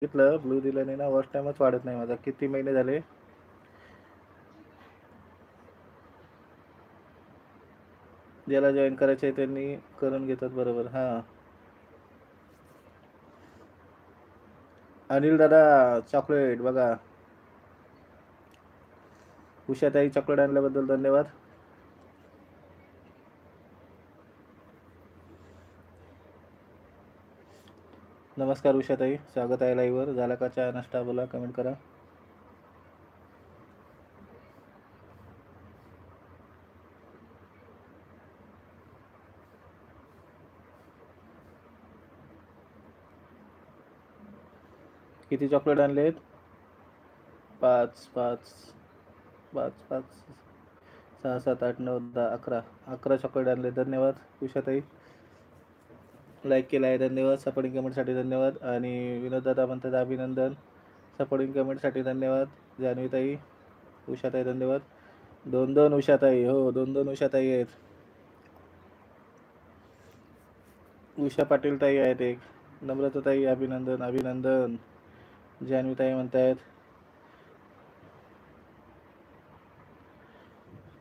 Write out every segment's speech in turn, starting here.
बघितलं ब्लू दिल्याने ना वॉच टाइमच वाढत नाही माझा. किती महिने झाले. ज्याला जॉईन करायचे आहे त्यांनी करून घेतात बरोबर. हां, अनिल दादा चॉकलेट बघा. उषाताई चॉकलेट आणल्याबद्दल धन्यवाद. नमस्कार उषाताई, स्वागत आहे लाईव्हवर. झाला का चहा नाश्ता? बोला, कमेंट करा. किती चॉकलेट आणलेत? 5 5 5 5 6 7 8 9 10 11 11 चॉकलेट आणले. धन्यवाद उषाताई. लाईक केला आहे, धन्यवाद. सपोर्टिंग कमेंटसाठी धन्यवाद. आणि विनोद दादा म्हणतात अभिनंदन. सपोर्टिंग कमेंटसाठी धन्यवाद. जान्हवीताई, उषाताई धन्यवाद. 2-2 उषाताई. हो, 2-2 उषाताई आहेत. उषा पाटील ताई आहेत एक. नम्रताताई अभिनंदन अभिनंदन. जान्हवीताई म्हणतायत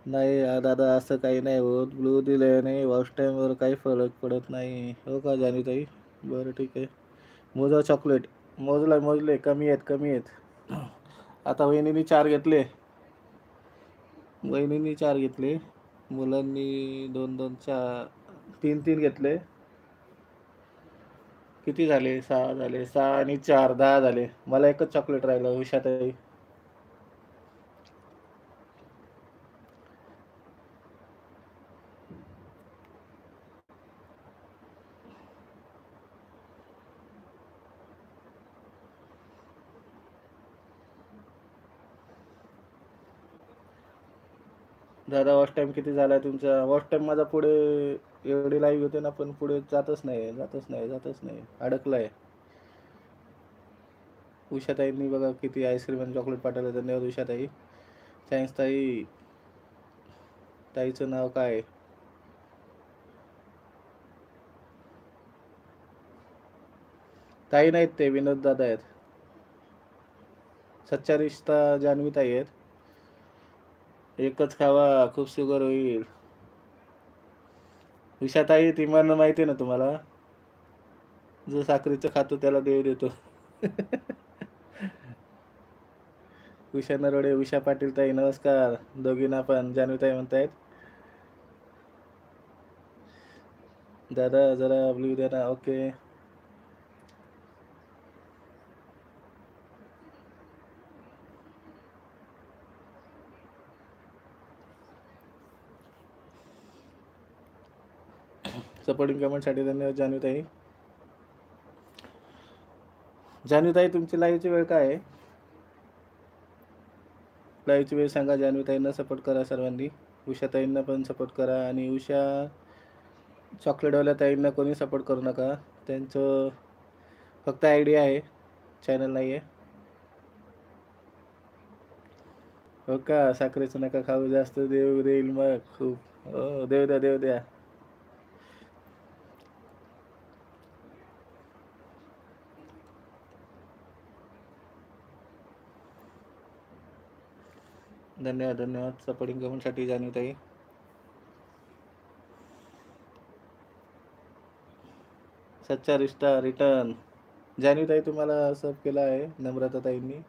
नाही दादा, असं काही नाही होत. ब्लू दिल्याने वॉच टाईमवर काही फरक पडत नाही. हो का जान्हवीताई? बरं ठीक आहे. मोजा चॉकलेट. मोजले. कमी आहेत कमी आहेत. आता वहिनींनी 4 घेतले. वहिनींनी 4 घेतले. मुलांनी 2-2 4 3-3 घेतले. किती झाले? 6 झाले. 6 आणि 4 10 झाले. मला एकच चॉकलेट राहिलं उषाताई. दादा वॉच टाइम किती झालाय तुमचा? वॉच टाइम माझा पुढे एवढी लाईव्ह होते ना, पण पुढे जातच नाही जातच नाही जातच नाही, अडकलाय. उषाताईंनी बघा किती आईस्क्रीम आणि चॉकलेट पाठवलं. धन्यवाद उषाताई. थँक्स ताई. ताईचं नाव काय? ताई नाहीत ते, विनोद दादा आहेत. सच्चा रिश्ता जान्हवी ताई आहेत. एकच खावा, खूप शुगर होईल. उषाताई, ती मला माहिती आहे ना तुम्हाला. जो साखरेचं खातो त्याला देव देतो. उषा नरोडे, उषा पाटील ताई नमस्कार. दोघींना पण. जान्हवी ताई म्हणतायत दादा जरा ब्ल्यू द्या ना. ओके. सपोर्टिंग कमेंटसाठी धन्यवाद जान्हवीताई. जान्हवीताई, तुमची लाईव्हची वेळ काय आहे? लाईव्हची वेळ सांगा. जान्हवीताईंना सपोर्ट करा सर्वांनी. उषाताईंना पण सपोर्ट करा. आणि उषा चॉकलेटवाल्या ताईंना कोणी सपोर्ट करू नका. त्यांचं फक्त आयडिया आहे, चॅनल नाही आहे. हो का? साखरेचं नका खाऊ जास्त, देव देईल मग खूप. हो, देव द्या देव द्या. धन्यवाद धन्यवाद सपोर्टिंग कमेंटसाठी जान्हवीताई. सच्चा रिश्ता रिटर्न. जान्हवीताई तुम्हाला सब केला आहे नम्रताताईंनी.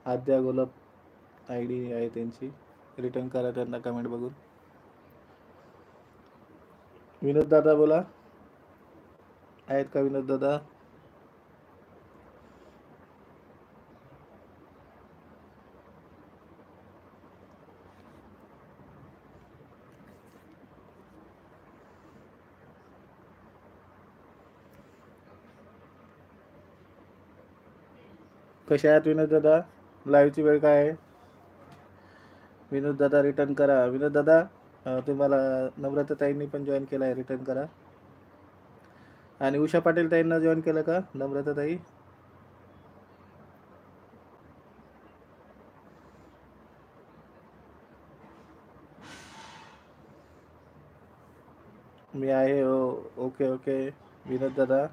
आद्या गोलाप आयडी आहे त्यांची. रिटर्न करा त्यांना कमेंट बघून. विनोद दादा बोला. आहेत का विनोद दादा? कशा आहात विनोद दादा? लाईव्हची वेळ काय आहे? विनोद दादा रिटर्न करा. विनोद दादा, तुम्हाला नम्रताताईंनी पण जॉईन केला आहे, रिटर्न करा. आणि उषा पाटील ताईंना जॉईन केलं का नम्रताताई? मी आहे हो. ओके ओके विनोद दादा.